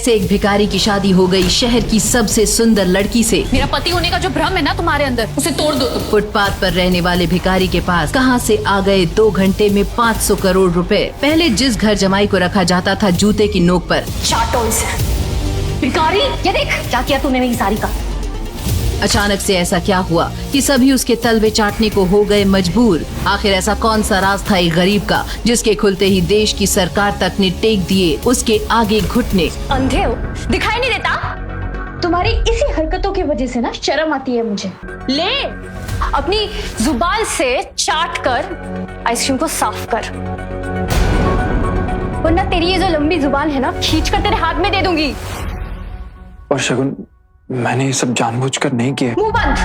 जैसे एक भिखारी की शादी हो गई शहर की सबसे सुंदर लड़की से। मेरा पति होने का जो भ्रम है ना तुम्हारे अंदर, उसे तोड़ दो तुम। फुटपाथ पर रहने वाले भिखारी के पास कहां से आ गए 2 घंटे में 500 करोड़ रुपए। पहले जिस घर जमाई को रखा जाता था जूते की नोक पर, चाटो इसे। भिखारी, ये देख क्या किया तूने मेरी साड़ी का। अचानक से ऐसा क्या हुआ कि सभी उसके तलवे चाटने को हो गए मजबूर। आखिर ऐसा कौन सा राज था एक गरीब का जिसके खुलते ही देश की सरकार तक ने टेक दिए उसके आगे घुटने। अंधे हो, दिखाई नहीं देता? तुम्हारी इसी हरकतों की वजह से ना शर्म आती है मुझे। ले अपनी जुबान से चाट कर आइसक्रीम को साफ कर, वरना तेरी ये जो लंबी जुबान है ना खींच कर तेरे हाथ में दे दूंगी। और शगुन, मैंने ये सब जानबूझकर नहीं किया। मुंह बंद।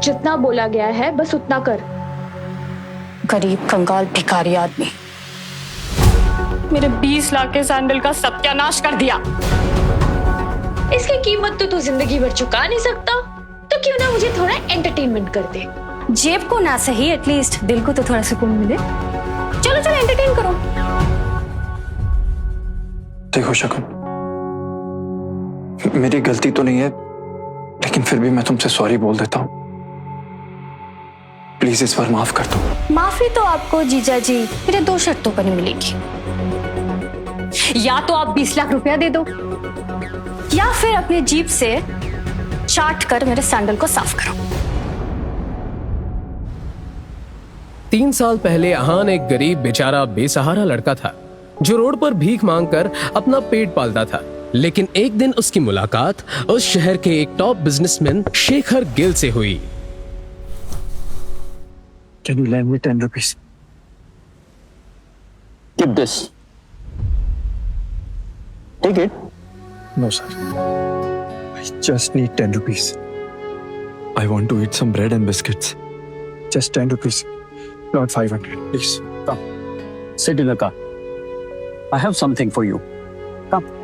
जितना बोला गया है बस उतना कर। गरीब कंगाल भिखारी आदमी, मेरे 20 लाख के सैंडल का सत्यानाश कर दिया। इसकी कीमत तो तू जिंदगी भर चुका नहीं सकता, तो क्यों ना मुझे थोड़ा एंटरटेनमेंट कर दे। जेब को ना सही, एटलीस्ट दिल को तो थोड़ा सुकून मिले। चलो चलो एंटरटेन करो। देखो शगुन, मेरी गलती तो नहीं है, लेकिन फिर भी मैं तुमसे सॉरी बोल देता हूँ। प्लीज इस बार माफ कर दो। माफी तो आपको जीजा जी मेरे 2 शर्तों पर ही मिलेगी। या तो आप 20 लाख रुपया दे दो, या फिर अपने जीभ से चाट कर मेरे सैंडल को साफ करो। 3 साल पहले अहान एक गरीब बेचारा बेसहारा लड़का था जो रोड पर भीख मांगकर अपना पेट पालता था। लेकिन एक दिन उसकी मुलाकात उस शहर के एक टॉप बिजनेसमैन शेखर गिल से हुई। Can you lend me 10 rupees? Keep this. Take it. No, sir. I just need 10 rupees. I want to eat some bread and biscuits. Just 10 rupees. Not 500. Please, come. Sit in the car. I have something for you. Come.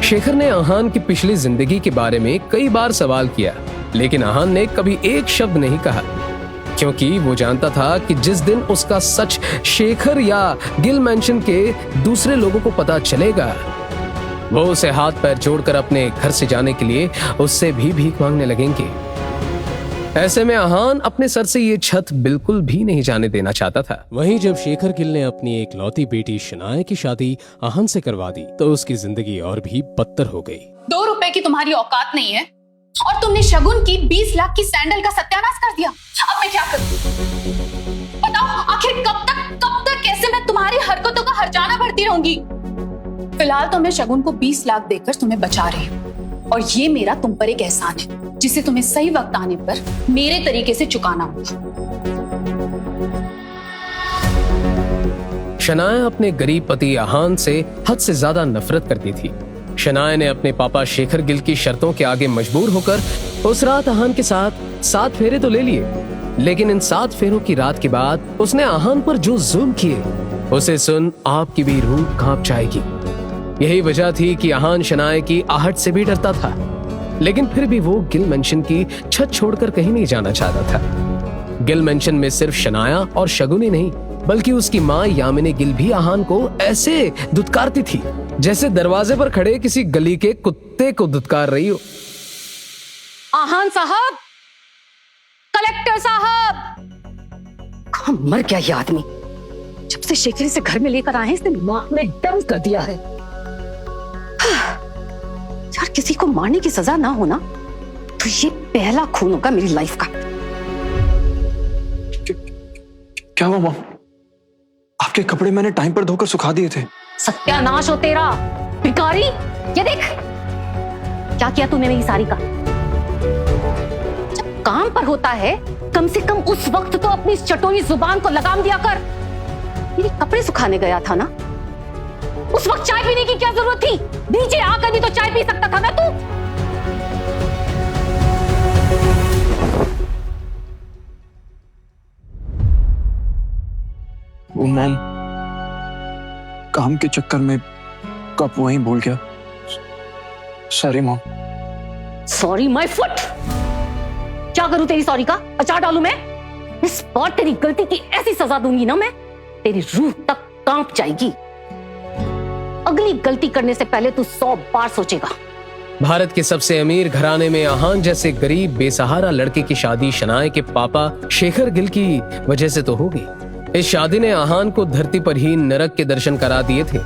Shekhar ने अहान की पिछली जिंदगी के बारे में कई बार सवाल किया, लेकिन अहान ने कभी एक शब्द नहीं कहा, क्योंकि वो जानता था कि जिस दिन उसका सच शेखर या गिल मैंशन के दूसरे लोगों को पता चलेगा, वो उसे हाथ पैर जोड़कर अपने घर से जाने के लिए उससे भी भीख मांगने लगेंगे। ऐसे में अहान अपने सर से ये छत बिल्कुल भी नहीं जाने देना चाहता था। वहीं जब शेखर गिल ने अपनी एक लौती बेटी शनाया की शादी अहान से करवा दी तो उसकी जिंदगी और भी बदतर हो गई। 2 रुपए की तुम्हारी औकात नहीं है और तुमने शगुन की 20 लाख की सैंडल का सत्यानाश कर दिया। अब मैं क्या करूं? बताओ आखिर कब तक कैसे मैं तुम्हारी हरकतों का हर्जाना भरती रहूंगी? फिलहाल तो मैं शगुन को 20 लाख देकर तुम्हें बचा रही हूँ, और ये मेरा तुम पर एक एहसान है जिसे तुम्हें सही वक्त आने पर मेरे तरीके से चुकाना होगा। शनाया अपने गरीब पति अहान से हद से ज्यादा नफरत करती थी। शनाया ने अपने पापा शेखर गिल की शर्तों के आगे मजबूर होकर उस रात अहान के साथ 7 फेरे तो ले लिए, लेकिन इन 7 फेरों की रात के बाद उसने अहान पर जो जुल्म किए उसे सुन आपकी भी रूह कांप जाएगी। यही वजह थी कि अहान शनाया की आहट से भी डरता था, लेकिन फिर भी वो गिल मेंशन की छत छोड़कर कहीं नहीं जाना चाहता था। गिल मेंशन में सिर्फ शनाया और शगुन ही नहीं, बल्कि उसकी माँ यामिनी गिल भी अहान को ऐसे दुत्कारती थी जैसे दरवाजे पर खड़े किसी गली के कुत्ते को दुत्कार रही हो। आहान साहब, कलेक्टर साहब, कहाँ मर गया ये आदमी? जब से शेखर से घर में लेकर आए इसने दिमाग में दम कर दिया है। यार किसी को मारने की सजा ना हो ना, तो ये पहला खून होगा मेरी लाइफ का। क्या हुआ मॉम? आपके कपड़े मैंने टाइम पर धोकर सुखा दिए थे। सत्यानाश हो तेरा भिखारी। ये देख क्या किया तूने मेरी साड़ी का। जब काम पर होता है कम से कम उस वक्त तो अपनी इस चटोरी जुबान को लगाम दिया कर। मेरे कपड़े सुखाने गया था ना, उस वक्त चाय पीने की क्या जरूरत थी? नीचे आकर भी तो चाय पी सकता था ना तू। वो मॉम, काम के चक्कर में कप वहीं भूल गया। Sorry mom. Sorry my foot. क्या करूं तेरी सॉरी का? अचार डालूं मैं? इस बार तेरी गलती की ऐसी सजा दूंगी ना मैं, तेरी रूह तक कांप जाएगी। अगली गलती करने से पहले तू 100 बार सोचेगा। भारत के सबसे अमीर घराने में आहान जैसे गरीब बेसहारा लड़के की शादी शनाए के पापा शेखर गिल की वजह से तो हो गई। इस शादी ने आहान को धरती पर ही नरक के दर्शन करा दिए थे।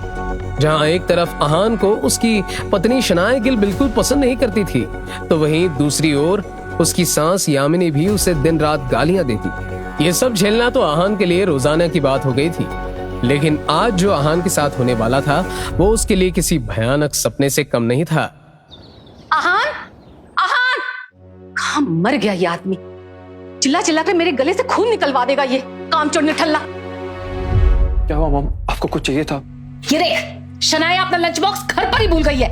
जहां एक तरफ आहान को उसकी पत्नी शनाए गिल बिल्कुल पसंद नहीं करती थी, तो वहीं दूसरी ओर उसकी सास यामिनी भी उसे दिन रात गालियां देती। ये सब झेलना तो आहान के लिए रोजाना की बात हो गई थी, लेकिन आज जो आहान के साथ होने वाला था वो उसके लिए किसी भयानक सपने से कम नहीं था। आहान, आहान, कहां मर गया ये आदमी? चिल्ला चिल्ला कर मेरे गले से खून निकलवा देगा ये कामचोर निठल्ला। क्या हुआ मॉम? आपको कुछ चाहिए था? ये देख, शनाया अपना लंच बॉक्स घर पर ही भूल गई है।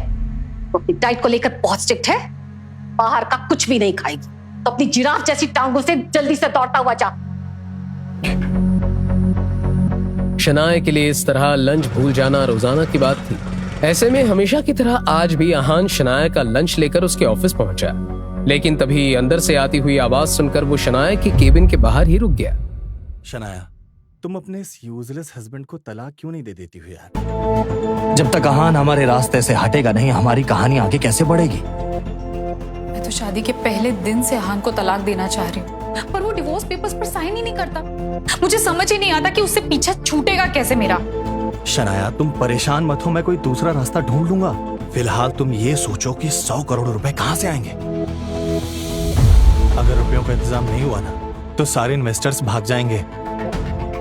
वो अपनी डाइट को लेकर बहुत स्ट्रिक्ट है, बाहर का कुछ भी नहीं खाएगी। तो अपनी जिराफ जैसी टांगों से जल्दी से दौड़ता हुआ जा। शनाए के लिए इस तरह लंच भूल जाना रोजाना की बात थी। ऐसे में हमेशा की तरह आज भी आहान शनाए का लंच लेकर उसके ऑफिस पहुंचा, लेकिन तभी अंदर से आती हुई आवाज सुनकर वो शनाए के केबिन के बाहर ही रुक गया। शनाया, तुम अपने इस यूजलेस हस्बैंड को तलाक क्यों नहीं दे देती हो यार? जब तक आहान हमारे रास्ते से हटेगा नहीं, हमारी कहानी आगे कैसे बढ़ेगी? मैं तो शादी के पहले दिन से आहान को तलाक देना चाह रही हूँ, पर वो डिवोर्स पेपर्स पर साइन ही नहीं करता। मुझे समझ ही नहीं आता कि उससे पीछा छूटेगा कैसे मेरा। शनाया, तुम परेशान मत हो, मैं कोई दूसरा रास्ता ढूंढ लूंगा। फिलहाल तुम ये सोचो कि 100 करोड़ रुपए कहां से आएंगे। अगर रुपयों का इंतजाम नहीं हुआ ना, तो सारे इन्वेस्टर्स भाग जाएंगे।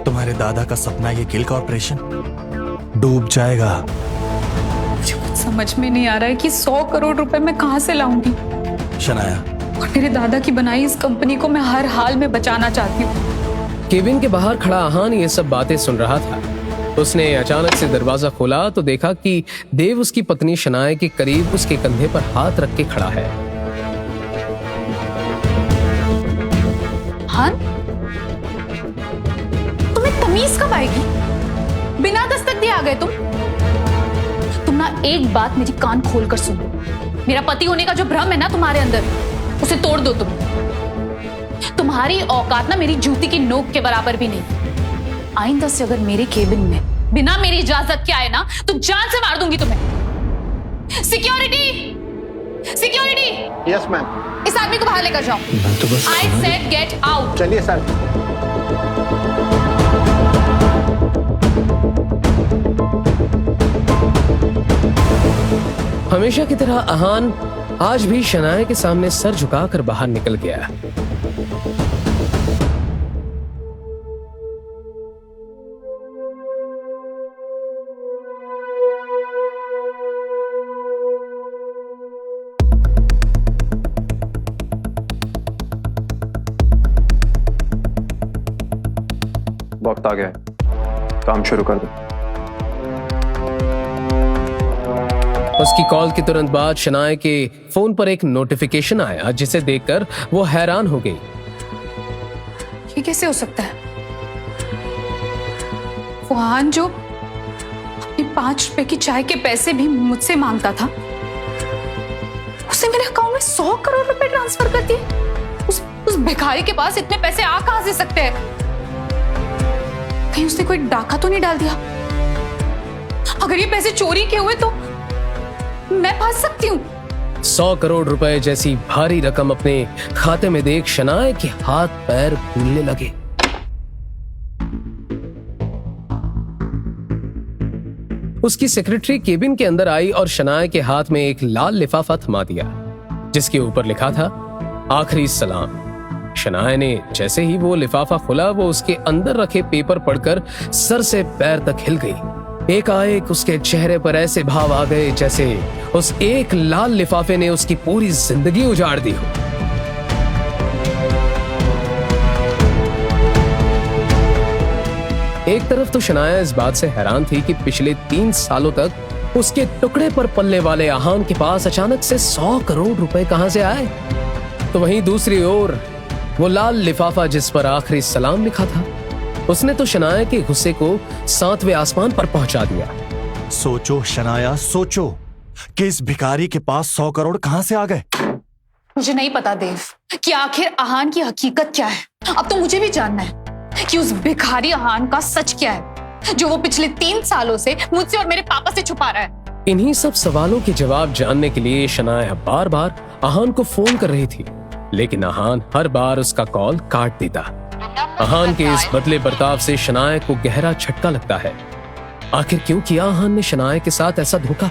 तुम्हारे दादा का सपना, ये गिल का ऑपरेशन डूब जाएगा। मुझे कुछ समझ में नहीं आ रहा है कि 100 करोड़ रुपए मैं कहां से लाऊंगी। शनाया, और मेरे दादा की बनाई इस कंपनी को मैं हर हाल में बचाना चाहती हूँ। केबिन के बाहर खड़ा आहान ये सब बातें सुन रहा था। उसने अचानक से दरवाजा खोला तो देखा कि देव उसकी पत्नी शनाए के करीब उसके कंधे पर हाथ रख के खड़ा है। हान, तुम्हें तमीज कब आएगी? बिना दस्तक दिए आ गए तुम ना एक बात मेरी कान खोल कर सुनो। मेरा पति होने का जो भ्रम है ना तुम्हारे अंदर, उसे तोड़ दो तुम। तुम्हारी औकात ना मेरी जूती की नोक के बराबर भी नहीं। आइंदा से अगर मेरे केबिन में बिना मेरी इजाजत के आए ना, तो जान से मार दूंगी तुम्हें। Security, security. Yes ma'am. इस आदमी को बाहर लेकर जाओ। I said get out. चलिए सर। हमेशा की तरह आहान आज भी शनाए के सामने सर झुकाकर बाहर निकल गया। वक्त आ गया, काम शुरू कर दो। उसकी कॉल के तुरंत बाद शनाए के फोन पर एक नोटिफिकेशन आया, जिसे देखकर वो हैरान हो गई। ये कैसे हो सकता है? वो आहान जो अपनी 5 रुपए की चाय के पैसे भी मुझसे मांगता था, उसे मेरे अकाउंट में 100 करोड़ रुपए ट्रांसफर कर दिए। उस भिखारी के पास इतने पैसे आ कहां से सकते हैं? कहीं उसने कोई डाका तो नहीं डाल दिया? अगर ये पैसे चोरी के हुए तो मैं फंस सकती हूँ। 100 करोड़ रुपए जैसी भारी रकम अपने खाते में देख शनाए के हाथ पैर फूलने लगे। उसकी सेक्रेटरी केबिन के अंदर आई और शनाए के हाथ में एक लाल लिफाफा थमा दिया, जिसके ऊपर लिखा था आखिरी सलाम। शनाए ने जैसे ही वो लिफाफा खोला, वो उसके अंदर रखे पेपर पढ़कर सर से पैर तक हिल गई। एकाएक उसके चेहरे पर ऐसे भाव आ गए जैसे उस एक लाल लिफाफे ने उसकी पूरी जिंदगी उजाड़ दी हो। एक तरफ तो शनाया इस बात से हैरान थी कि पिछले 3 सालों तक उसके टुकड़े पर पलने वाले आहान के पास अचानक से 100 करोड़ रुपए कहां से आए, तो वहीं दूसरी ओर वो लाल लिफाफा जिस पर आखिरी सलाम लिखा था, उसने तो शनाया के गुस्से को 7वें आसमान पर पहुंचा दिया। सोचो शनाया, सोचो कि इस भिखारी के पास 100 करोड़ कहां से आ गए। मुझे नहीं पता देव कि आखिर आहान की हकीकत क्या है। अब तो मुझे भी जानना है कि उस भिखारी आहान का सच क्या है, जो वो पिछले 3 सालों से मुझसे और मेरे पापा से छुपा रहा है। इन्हीं सब सवालों के जवाब जानने के लिए शनाया बार बार आहान को फोन कर रही थी, लेकिन आहान हर बार उसका कॉल काट देता। आहान के इस बदले बर्ताव से शनाया को गहरा झटका लगता है। आखिर क्यों किया आहान ने शनाया के साथ ऐसा धोखा?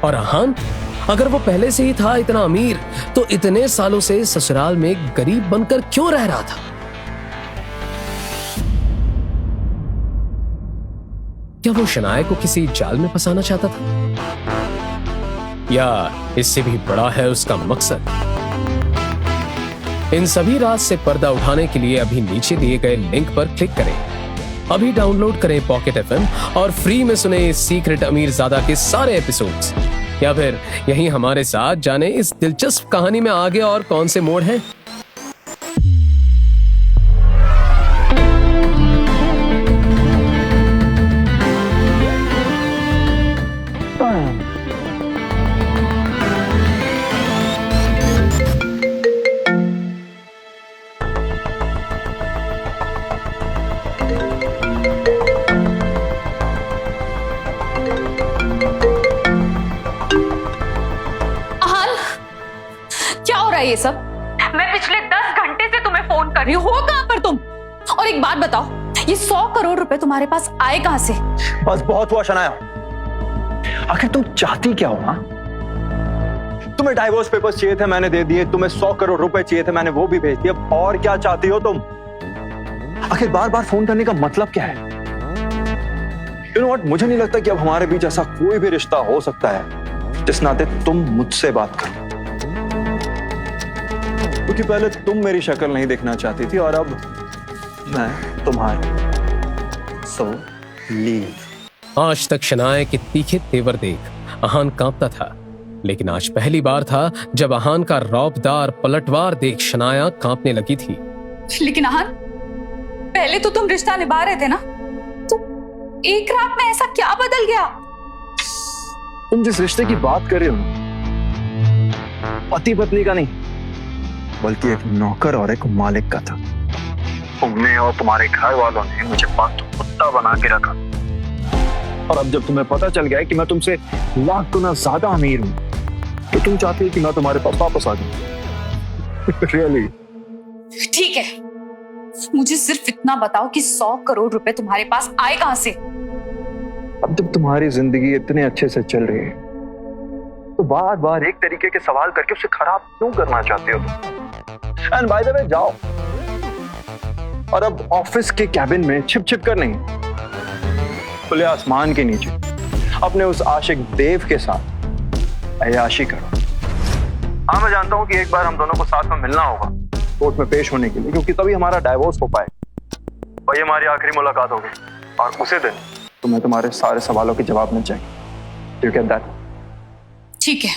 और आहान, अगर वो पहले से ही था इतना अमीर, तो इतने सालों से ससुराल में गरीब बनकर क्यों रह रहा था? क्या वो शनाया को किसी जाल में फंसाना चाहता था, या इससे भी बड़ा है उसका मकसद? इन सभी राज से पर्दा उठाने के लिए अभी नीचे दिए गए लिंक पर क्लिक करें। अभी डाउनलोड करें पॉकेट FM और फ्री में सुने इस सीक्रेट अमीरजादा के सारे एपिसोड्स। या फिर यहीं हमारे साथ जाने इस दिलचस्प कहानी में आगे और कौन से मोड़ हैं। ये सब मैं पिछले 10 घंटे से तुम्हें फोन कर रही हूँ, हो कहां पर तुम? और एक बात बताओ, ये 100 करोड़ रुपए तुम्हारे पास आए कहां से? बस बहुत हुआ शनाया, आखिर तुम चाहती क्या हो? हाँ, तुम्हें डाइवोर्स पेपर्स चाहिए थे, मैंने दे दिए। तुम्हें 100 करोड़ रुपए चाहिए थे, मैंने वो भी भेज दिए। और क्या चाहती हो तुम? आखिर बार बार फोन करने का मतलब क्या है? You know what? मुझे नहीं लगता कि अब हमारे बीच ऐसा कोई भी रिश्ता हो सकता है जिस नाते तुम मुझसे बात करो, क्योंकि पहले तुम मेरी शक्ल नहीं देखना चाहती थी और अब मैं तुम्हारी। So leave. आज तक शनाया के तीखे तेवर देख आहान कांपता था, लेकिन आज पहली बार था जब आहान का रौबदार पलटवार देख शनाया कांपने लगी थी। लेकिन आहान, पहले तो तुम रिश्ता निभा रहे थे ना, तो एक रात में ऐसा क्या बदल गया? तुम जिस रिश्ते की बात कर रहे हो, पति पत्नी का नहीं, बल्कि एक नौकर और एक मालिक का था। तुमने और तुम्हारे घर वालों ने मुझे पालतू कुत्ता बना के रखा, और अब जब तुम्हें पता चल गया है कि मैं तुमसे लाख गुना ज्यादा अमीर हूं, तो तुम चाहती हो कि मैं तुम्हारे पास वापस आ जाऊं। रियली? ठीक है, मुझे सिर्फ इतना बताओ कि 100 करोड़ रुपए तुम्हारे पास आए कहां से? अब जब तुम्हारी जिंदगी इतने अच्छे से चल रही है, तो बार बार एक तरीके के सवाल करके उसे खराब क्यों करना चाहते हो तुम? एंड बाय द वे, जाओ और अब ऑफिस के कैबिन में छिप छिप कर नहीं, खुले आसमान के नीचे अपने उस आशिक देव के साथ अय्याशी करो। हाँ, मैं जानता हूं कि एक बार हम दोनों को साथ में मिलना होगा कोर्ट में पेश होने के लिए, क्योंकि तभी हमारा डाइवोर्स हो पाए और ये हमारी आखिरी मुलाकात होगी, और उसी दिन तुम्हें तुम्हारे सारे सवालों के जवाब मिल जाएंगे। You get that? ठीक है,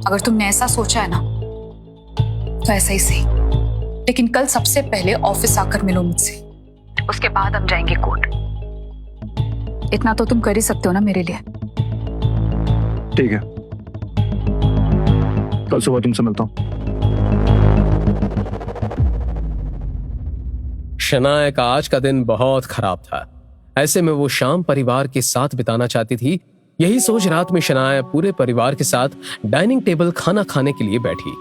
अगर तुमने ऐसा सोचा है ना, तो ऐसा ही सही। लेकिन कल सबसे पहले ऑफिस आकर मिलो मुझसे, उसके बाद हम जाएंगे कोर्ट। इतना तो तुम कर ही सकते हो ना मेरे लिए? ठीक है, कल सुबह तुमसे मिलता हूं। शनाया का आज का दिन बहुत खराब था। ऐसे में वो शाम परिवार के साथ बिताना चाहती थी। यही सोच रात में शनाया पूरे परिवार के साथ डाइनिंग टेबल खाना खाने के लिए बैठी।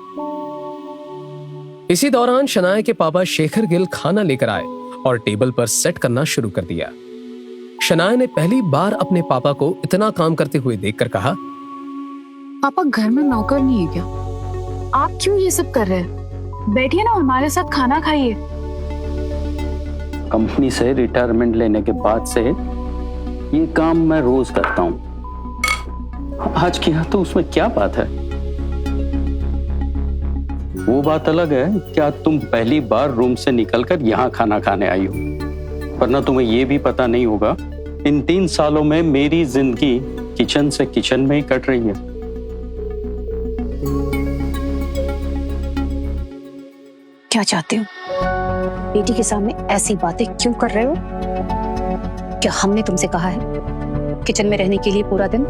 इसी दौरान शनाया के पापा शेखर गिल खाना लेकर आए और टेबल पर सेट करना शुरू कर दिया। शनाया ने पहली बार अपने पापा को इतना काम करते हुए देखकर कहा, पापा, घर में नौकर नहीं है क्या? आप क्यों ये सब कर रहे हैं? बैठिए ना, हमारे साथ खाना खाइए। कंपनी से रिटायरमेंट लेने के बाद से ये काम मैं रोज करता हूँ। आज किया तो उसमें क्या बात है? वो बात अलग है क्या तुम पहली बार रूम से निकलकर यहाँ खाना खाने आई हो, वरना तुम्हें ये भी पता नहीं होगा इन 3 सालों में मेरी जिंदगी किचन से किचन में ही कट रही है। क्या चाहते हो? बेटी के सामने ऐसी बातें क्यों कर रहे हो? क्या हमने तुमसे कहा है किचन में रहने के लिए पूरा दिन?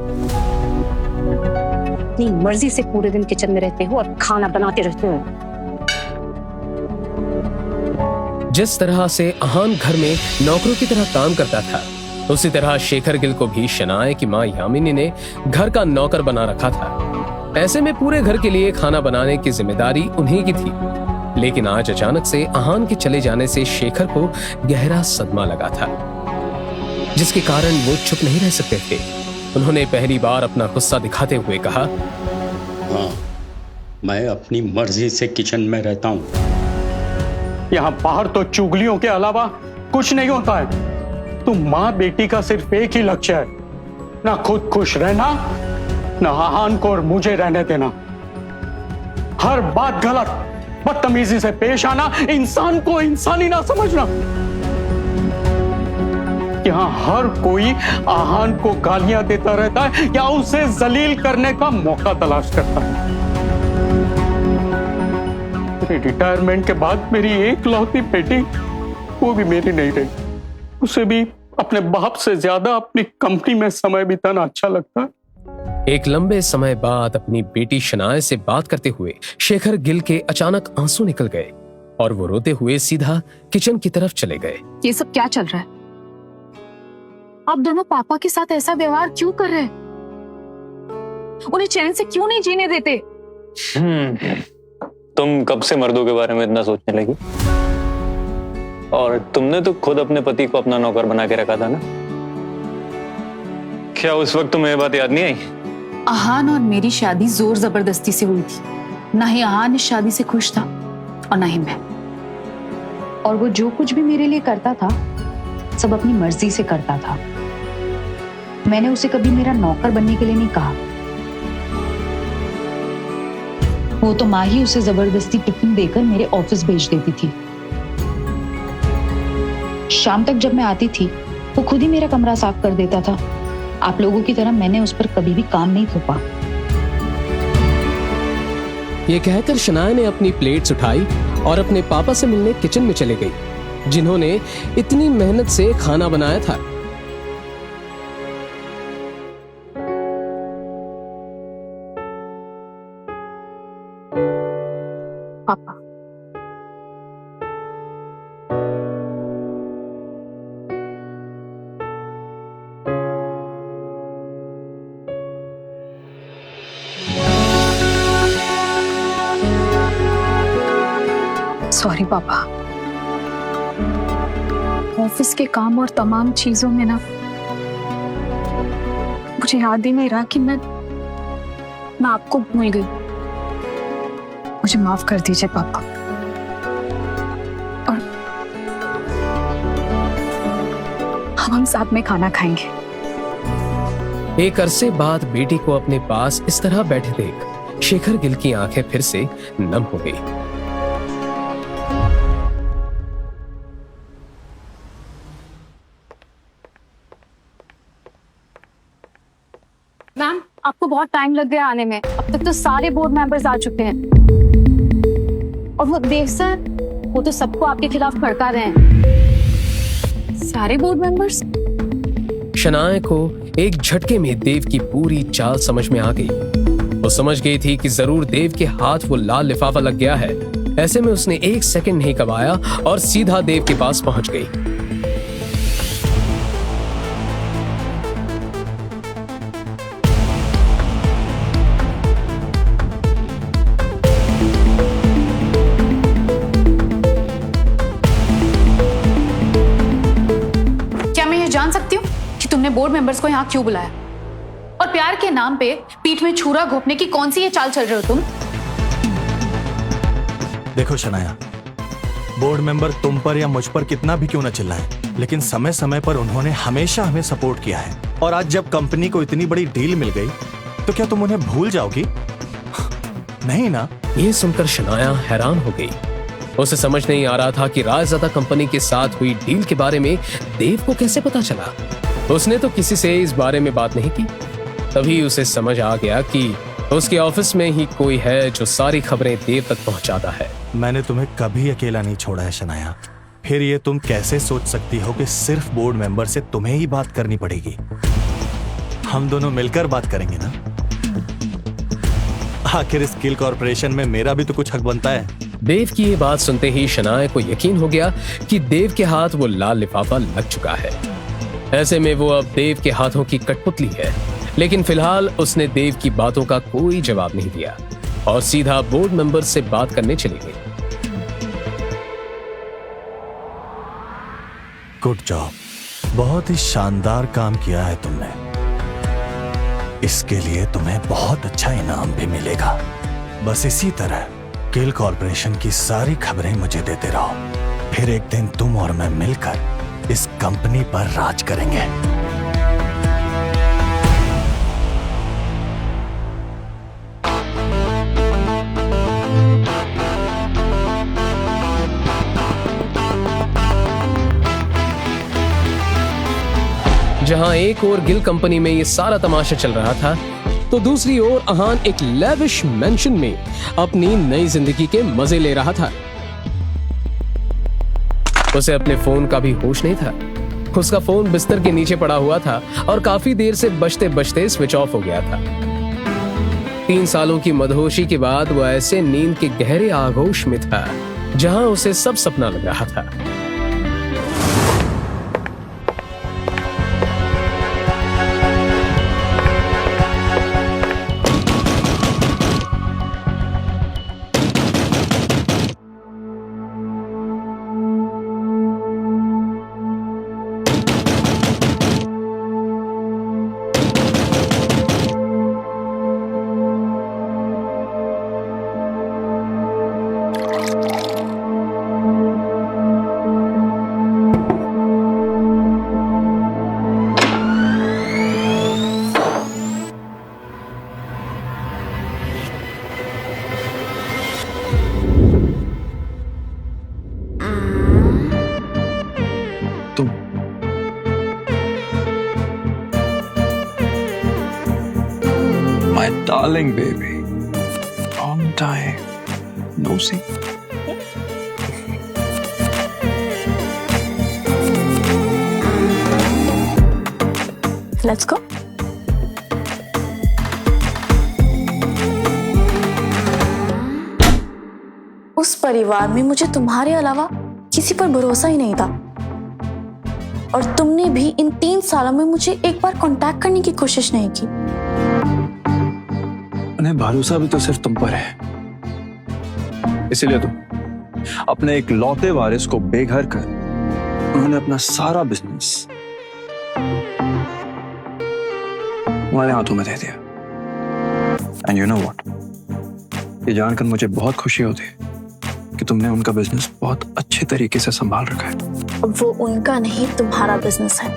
अपनी मर्जी से पूरे दिन किचन में रहते हो और खाना बनाते रहते हो। जिस तरह से अहान घर में नौकरों की तरह काम करता था, उसी तरह शेखर गिल को भी शनाया की मां यामिनी ने घर का नौकर बना रखा था। ऐसे में पूरे घर के लिए खाना बनाने की जिम्मेदारी उन्हीं की थी। लेकिन आज अचानक से अहान के चले जाने से शेखर को गहरा सदमा लगा था, जिसके कारण वो चुप नहीं रह सकते थे। उन्होंने पहली बार अपना गुस्सा दिखाते हुए कहा, हाँ, मैं अपनी मर्जी से किचन में रहता हूँ। यहाँ बाहर तो चुगलियों के अलावा कुछ नहीं होता है। तुम माँ बेटी का सिर्फ एक ही लक्ष्य है, ना खुद खुश रहना, ना अहान को और मुझे रहने देना। हर बात गलत, बदतमीजी से पेश आना, इंसान को इंसानी ना समझना। यहाँ हर कोई अहान को गालियां देता रहता है या उसे जलील करने का मौका तलाश करता है। रिटायरमेंट के बाद मेरी एकलौती बेटी, वो भी मेरी नहीं रही। उसे भी अपने बाप से ज्यादा अपनी कंपनी में समय बिताना अच्छा लगता है। एक लंबे समय बाद अपनी बेटी शनाया से बात करते हुए शेखर गिल के अचानक आंसू निकल गए और वो रोते हुए सीधा किचन की तरफ चले गए। ये सब क्या चल रहा है? आप दोनों पापा के साथ ऐसा व्यवहार क्यों कर रहे हैं? उन्हें चैन से क्यों नहीं जीने देते? तुम कब से मर्दों के बारे में इतना सोचने लगी? और तुमने तो खुद अपने पति को अपना नौकर बना के रखा था ना? क्या उस वक्त तुम्हें ये बात याद नहीं आई? अहान और मेरी शादी जोर जबरदस्ती से हुई थी। ना ही अहान इस शादी से खुश था और ना ही मैं। और वो जो कुछ भी मेरे लिए करता था, सब अपनी मर्जी से करता था। मैंने उसे कभी मेरा नौकर बनने के लिए नहीं कहा। वो तो माँ ही उसे जबरदस्ती टिफिन देकर मेरे ऑफिस भेज देती थी। शाम तक जब मैं आती थी, वो खुद ही मेरा कमरा साफ कर देता था। आप लोगों की तरह मैंने उस पर कभी भी काम नहीं थोपा। ये कहकर शनाया ने अपनी प्लेट्स उठाई और अपने पापा से मिलने किचन में चले गई, जिन्होंने इतनी मेहनत से खाना बनाया था। पापा, सॉरी पापा। ऑफिस के काम और तमाम चीजों में ना मुझे याद ही नहीं रहा कि मैं आपको भूल गई। मुझे माफ कर दीजिए पापा। और अब हम साथ में खाना खाएंगे। एक अरसे बाद बेटी को अपने पास इस तरह बैठे देख शेखर गिल की आंखें फिर से नम हो गई। मैम, आपको बहुत टाइम लग गया आने में। अब तक तो सारे बोर्ड मेंबर्स आ चुके हैं। और वो देव सर, वो तो सबको आपके खिलाफ भड़का रहे हैं। सारे बोर्ड मेंबर्स? शनाया को एक झटके में देव की पूरी चाल समझ में आ गई। वो समझ गई थी कि जरूर देव के हाथ वो लाल लिफाफा लग गया है। ऐसे में उसने एक सेकंड नहीं गवाया और सीधा देव के पास पहुंच गई। जान सकती हूँ कि तुमने बोर्ड मेंबर्स को यहाँ क्यों बुलाया? और प्यार के नाम पे पीठ में छुरा घोंपने की कौन सी ये चाल चल रहे हो तुम? देखो शनाया, बोर्ड मेंबर तुम पर या मुझ पर कितना भी क्यों न चिल्लाएं, लेकिन समय समय पर उन्होंने हमेशा हमें सपोर्ट किया है। और आज जब कंपनी को इतनी बड़ी डील मिल गई, तो क्या तुम उन्हें भूल जाओगी? नहीं ना? ये सुनकर शनाया हैरान हो गई। उसे समझ नहीं आ रहा था कि रायज़ादा कंपनी के साथ हुई डील के बारे में देव को कैसे पता चला। उसने तो किसी से इस बारे में बात नहीं की। तभी उसे समझ आ गया कि उसके ऑफिस में ही कोई है जो सारी खबरें देव तक पहुंचाता है। मैंने तुम्हें कभी अकेला नहीं छोड़ा है शनाया। फिर ये तुम कैसे सोच सकती हो कि सिर्फ बोर्ड मेंबर से तुम्हें ही बात करनी पड़ेगी? हम दोनों मिलकर बात करेंगे ना। आखिर इस गिल कॉर्पोरेशन में मेरा भी तो कुछ हक बनता है। देव की ये बात सुनते ही शनाया को यकीन हो गया कि देव के हाथ वो लाल लिफाफा लग चुका है। ऐसे में वो अब देव के हाथों की कठपुतली है। लेकिन फिलहाल उसने देव की बातों का कोई जवाब नहीं दिया और सीधा बोर्ड मेंबर से बात करने चली गई। गुड जॉब, बहुत ही शानदार काम किया है तुमने। इसके लिए तुम्हें बहुत अच्छा इनाम भी मिलेगा। बस इसी तरह गिल कॉर्पोरेशन की सारी खबरें मुझे देते रहो, फिर एक दिन तुम और मैं मिलकर इस कंपनी पर राज करेंगे। जहां एक और गिल कंपनी में ये सारा तमाशा चल रहा था, तो दूसरी ओर अहान एक लेविश मेंशन में अपनी नई जिंदगी के मजे ले रहा था। उसे अपने फोन का भी होश नहीं था। उसका फोन बिस्तर के नीचे पड़ा हुआ था और काफी देर से बजते बजते स्विच ऑफ हो गया था। 3 सालों की मदहोशी के बाद वो ऐसे नींद के गहरे आगोश में था जहां उसे सब सपना लग रहा था। My darling baby. Long time. No see. Let's go. उस परिवार में मुझे तुम्हारे अलावा किसी पर भरोसा ही नहीं था, और तुमने भी इन 3 सालों में मुझे एक बार कांटेक्ट करने की कोशिश नहीं की। उन्हें भरोसा भी तो सिर्फ तुम पर है, इसीलिए तुम अपने एक लौते वारिस को बेघर कर उन्होंने अपना सारा बिजनेस तुम्हारे हाथों में दे दिया। एंड यू नो व्हाट, ये जानकर मुझे बहुत खुशी होती है कि तुमने उनका बिजनेस बहुत अच्छे तरीके से संभाल रखा है। अब वो उनका नहीं, तुम्हारा बिजनेस है,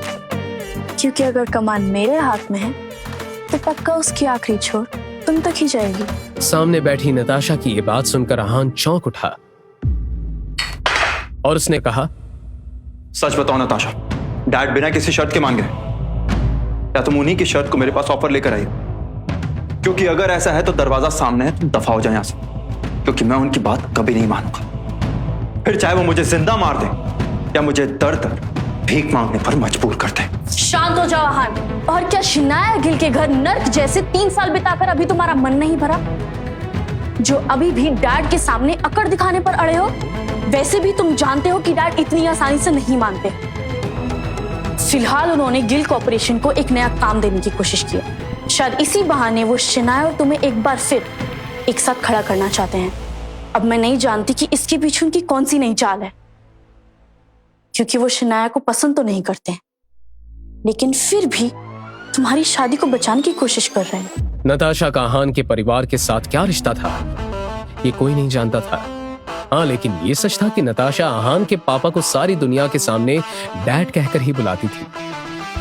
क्योंकि अगर कमान मेरे हाथ में है तो पक्का उसकी आखिरी छोर तुम तक ही जाएगी। सामने बैठी नताशा की ये बात सुनकर अहान चौंक उठा और उसने कहा, सच बताओ नताशा, डैड बिना किसी शर्त के मान गए या तुम उन्हीं की शर्त को मेरे पास ऑफर लेकर आई? क्योंकि अगर ऐसा है तो दरवाजा सामने है, तुम दफा हो जाए यहां से, क्योंकि मैं उनकी बात कभी नहीं मानूंगा। फिर चाहे वो मुझे जिंदा मार दे या मुझे दर दर भीख मांगने पर मजबूर कर दे। शांत हो जाओ अहान। और क्या शनाया गिल के घर नर्क जैसे 3 साल बिताकर अभी तुम्हारा मन नहीं भरा, जो अभी भी डैड के सामने अकड़ दिखाने पर अड़े हो? वैसे भी तुम जानते हो कि डैड इतनी आसानी से नहीं मानते। फिलहाल उन्होंने गिल कॉर्पोरेशन को एक नया काम देने की कोशिश की, शायद इसी बहाने वो शनाया और तुम्हें एक बार फिर एक साथ खड़ा करना चाहते हैं। अब मैं नहीं जानती कि इसके पीछे उनकी कौन सी नई चाल है, क्योंकि वो शनाया को पसंद तो नहीं करते, लेकिन फिर भी तुम्हारी शादी को बचाने की कोशिश कर रहे हैं। नताशा का अहान के परिवार के साथ क्या रिश्ता था ये कोई नहीं जानता था। हाँ, लेकिन ये सच था कि नताशा अहान के पापा को सारी दुनिया के सामने डैड कहकर ही बुलाती थी,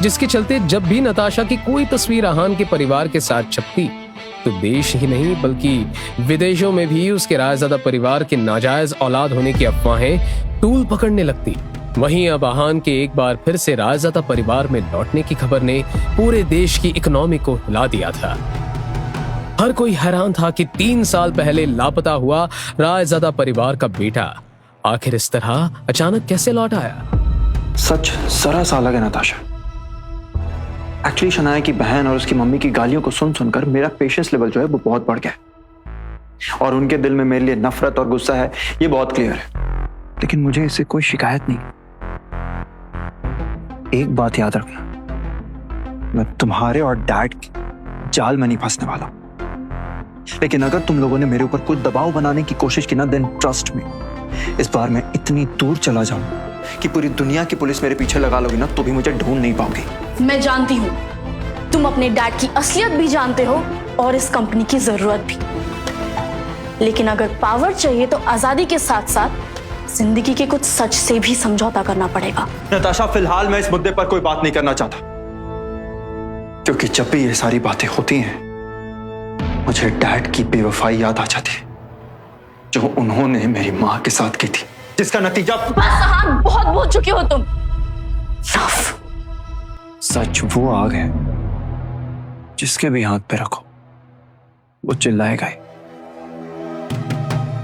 जिसके चलते जब भी नताशा की कोई तस्वीर अहान के परिवार के साथ छपती तो देश ही नहीं बल्कि विदेशों में भी उसके रायज़ादा परिवार के नाजायज औलाद होने की अफवाहें तूल पकड़ने लगती। वहीं अब अहान के एक बार फिर से रायज़ादा परिवार में लौटने की खबर ने पूरे देश की इकोनॉमी को हिला दिया था। हर कोई हैरान था कि 3 साल पहले लापता हुआ रायज़ादा परिवार का बेटा आखिर इस तरह अचानक कैसे लौट आया। सच जरा सा अलग है नताशा। एक्चुअली शनाया की बहन और उसकी मम्मी की गालियों को सुन सुनकर मेरा पेशेंस लेवल जो है वो बहुत बढ़ गया है और उनके दिल में मेरे लिए नफरत और गुस्सा है, ये बहुत क्लियर है। लेकिन मुझे इससे कोई शिकायत नहीं। एक बात याद रखना, मैं तुम्हारे और डैड के जाल में नहीं फंसने वाला। लेकिन अगर तुम लोगों ने मेरे ऊपर कुछ दबाव बनाने की कोशिश की ना, देन ट्रस्ट मी, इस बार मैं इतनी दूर चला जाऊं कि पूरी दुनिया की पुलिस मेरे पीछे लगा लोगी ना तो भी मुझे ढूंढ नहीं पाओगी। मैं जानती हूँ, तुम अपने डैड की असलियत भी जानते हो और इस कंपनी की जरूरत भी। लेकिन अगर पावर चाहिए तो आजादी के साथ साथ जिंदगी के कुछ सच से भी समझौता करना पड़ेगा। नताशा, फिलहाल मैं इस मुद्दे पर कोई बात नहीं करना चाहता, क्योंकि जब भी ये सारी बातें होती हैं मुझे डैड की बेवफाई याद आ जाती है जो उन्होंने मेरी माँ के साथ की थी, जिसका नतीजा। बस अहान, बहुत बोल चुके हो तुम। सच वो आग है जिसके भी हाथ पे रखो वो चिल्लाएगा ही।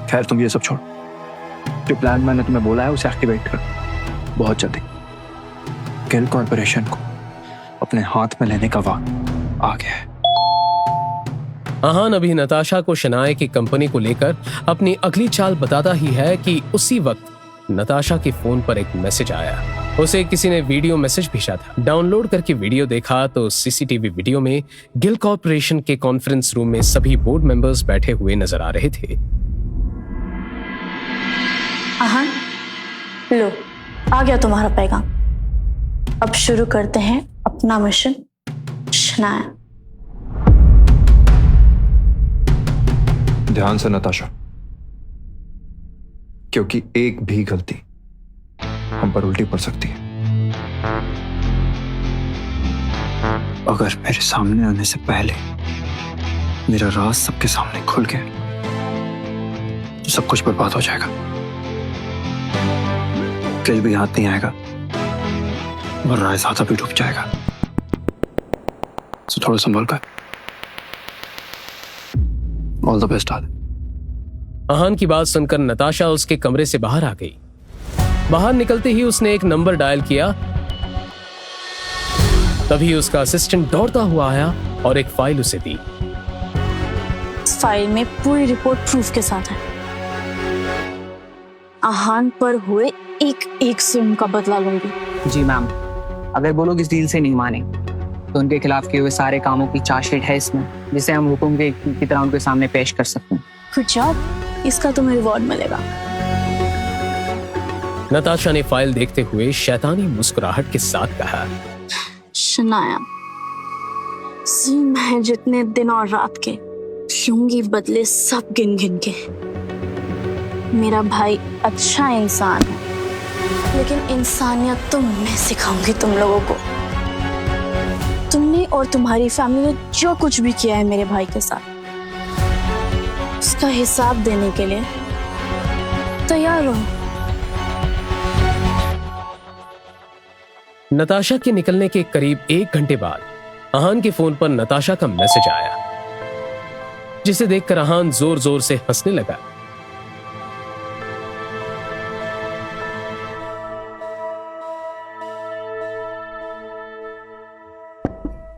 खैर तुम ये सब छोड़ो, जो प्लान मैंने तुम्हें बोला है उसे एक्टिवेट करो बहुत जल्दी। गिल कॉर्पोरेशन को अपने हाथ में लेने का वक्त आ गया है। अहान अभी नताशा को शनाया की कंपनी को लेकर अपनी अगली चाल बताता ही है कि उसी वक्त नताशा के फोन पर एक मैसेज आया। उसे किसी ने वीडियो मैसेज भेजा था। डाउनलोड करके वीडियो देखा तो सीसीटीवी वीडियो में गिल कॉर्पोरेशन के कॉन्फ्रेंस रूम में सभी बोर्ड मेंबर्स बैठे हुए नजर आ रहे थे। अहान, लो, आ गया तुम्हारा पैगाम। अब शुरू करते हैं अपना मिशन शनाया। ध्यान से नताशा, क्योंकि एक भी गलती हम पर उल्टी पड़ सकती है। अगर मेरे सामने आने से पहले मेरा राज सबके सामने खुल गया तो सब कुछ बर्बाद हो जाएगा। किल भी हाथ नहीं आएगा और राज ज्यादा भी डूब जाएगा। तो थोड़ा संभल कर। ऑल द बेस्ट आदि। अहान की बात सुनकर नताशा उसके कमरे से बाहर आ गई। बाहर निकलते ही उसने एक नंबर डायल किया। तभी उसका असिस्टेंट दौड़ता हुआ आया और एक फाइल उसे दी। इस फाइल में पूरी रिपोर्ट प्रूफ के साथ है। अहान पर हुए एक से उनका बदला लूंगी। जी मैम, अगर वो लोग इस डील से नहीं माने तो उनके खिलाफ किए हुए सारे कामों की चार्जशीट है इसमें, जिसे हम हुक्म की तरह उनके सामने पेश कर सकते हैं। गुड जॉब, इसका तुम्हें रिवॉर्ड मिलेगा। नताशा ने फाइल देखते हुए शैतानी मुस्कुराहट के साथ कहा, शनाया, मैं जितने दिन और रात के लूंगी बदले सब गिन गिन के। मेरा भाई अच्छा इंसान है, लेकिन इंसानियत तो मैं सिखाऊंगी तुम लोगों को। तुमने और तुम्हारी फैमिली ने जो कुछ भी किया है मेरे भाई के साथ, उसका हिसाब देने के लिए तैयार रहो। नताशा के निकलने के करीब 1 घंटे बाद अहान के फोन पर नताशा का मैसेज आया, जिसे देखकर अहान जोर जोर से हंसने लगा।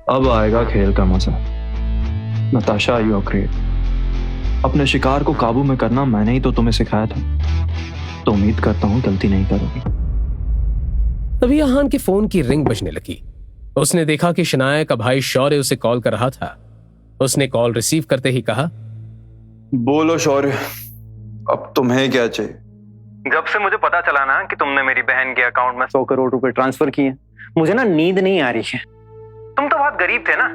अब आएगा खेल का मजा। Natasha, you agree? अपने शिकार को काबू में करना मैंने ही तो तुम्हें सिखाया था, तो उम्मीद करता हूं गलती नहीं करोगी। तभी अहान के फोन की रिंग बजने लगी। उसने देखा कि शनाया का भाई शौर्य उसे कॉल कर रहा था। उसने कॉल रिसीव करते ही कहा, बोलो शौर्य, अब तुम्हें क्या चाहिए? जब से मुझे पता चला ना कि तुमने मेरी बहन के अकाउंट में 100 करोड़ रुपए ट्रांसफर किए, मुझे ना नींद नहीं आ रही है। तुम तो बहुत गरीब थे ना,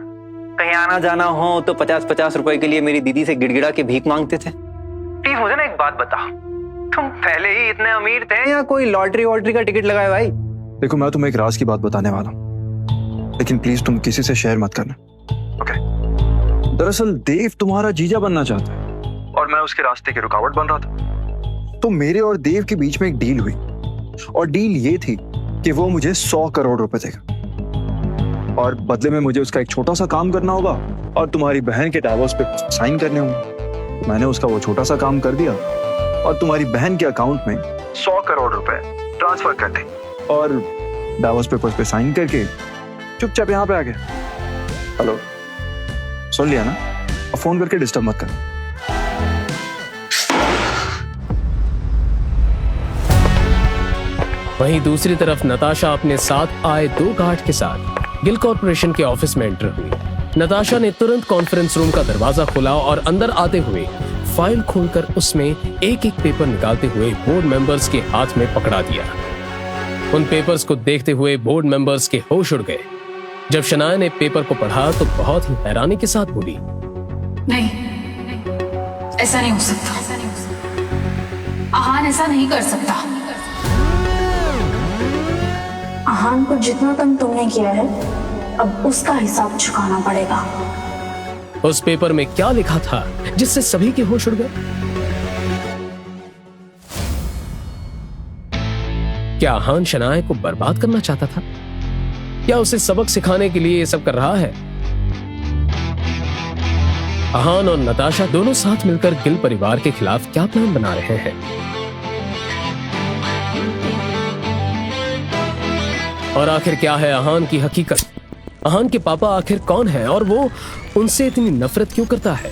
कहीं आना जाना हो तो 50-50 रुपए के लिए मेरी दीदी से गिड़गिड़ा के भीख मांगते थे। प्लीज मुझे ना एक बात बताओ, तुम पहले ही इतने अमीर थे या कोई लॉटरी वॉटरी का टिकट लगाए भाई? देखो, मैं तुम्हें एक राज की बात बताने वाला हूं, लेकिन प्लीज तुम किसी से शेयर मत करना, ओके? दरअसल देव तुम्हारा जीजा बनना चाहता है और मैं उसके रास्ते की रुकावट बन रहा था। तो मेरे और देव के बीच में एक डील हुई और डील ये थी कि वो मुझे 100 करोड़ रुपए देगा और बदले में मुझे उसका एक छोटा सा काम करना होगा और तुम्हारी बहन के डाइवोर्स पे साइन करने होंगे। मैंने उसका वो छोटा सा काम कर दिया और तुम्हारी बहन के अकाउंट में 100 करोड़ रुपए ट्रांसफर कर दी और डाइवोर्स पेपर्स पे साइन करके चुपचाप यहाँ पे आ गया। हेलो, सुन लिया ना? अब फोन करके डिस्टर्ब मत कर। वहीं दूसरी तरफ नताशा अपने साथ आए 2 गार्ड के साथ गिल कॉर्पोरेशन के ऑफिस में एंटर हुई। नताशा ने तुरंत कॉन्फ्रेंस रूम का दरवाजा खोला और अंदर आते हुए फाइल खोलकर उसमें एक एक पेपर निकालते हुए बोर्ड मेंबर्स के हाथ में पकड़ा दिया। उन पेपर्स को देखते हुए बोर्ड मेंबर्स के होश उड़ गए। जब शनाया ने पेपर को पढ़ा तो बहुत ही हैरानी के साथ बोली, नहीं, ऐसा नहीं हो सकता। आहान ऐसा नहीं कर सकता। आहान को जितना कम तुमने किया है, अब उसका हिसाब चुकाना पड़ेगा। उस पेपर में क्या लिखा था जिससे सभी के होश उड़ गए? क्या आहान शनाया को बर्बाद करना चाहता था? क्या उसे सबक सिखाने के लिए ये सब कर रहा है? आहान और नताशा दोनों साथ मिलकर गिल परिवार के खिलाफ क्या प्लान बना रहे हैं? और आखिर क्या है आहान की हकीकत? आहान के पापा आखिर कौन है और वो उनसे इतनी नफरत क्यों करता है?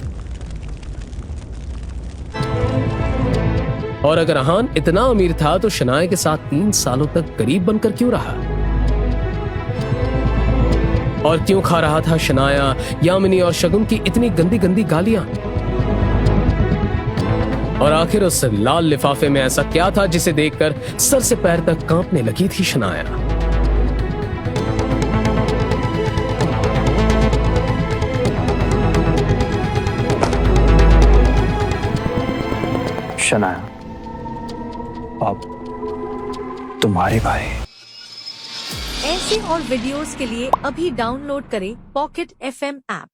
और अगर आहान इतना अमीर था तो शनाया के साथ 3 सालों तक गरीब बनकर क्यों रहा? और क्यों खा रहा था शनाया, यामिनी और शगुन की इतनी गंदी गंदी गालियां? और आखिर उस लाल लिफाफे में ऐसा क्या था जिसे देखकर सर से पैर तक कांपने लगी थी शनाया? शनाया, अब तुम्हारे भाई। ऐसे और वीडियोस के लिए अभी डाउनलोड करें पॉकेट FM ऐप।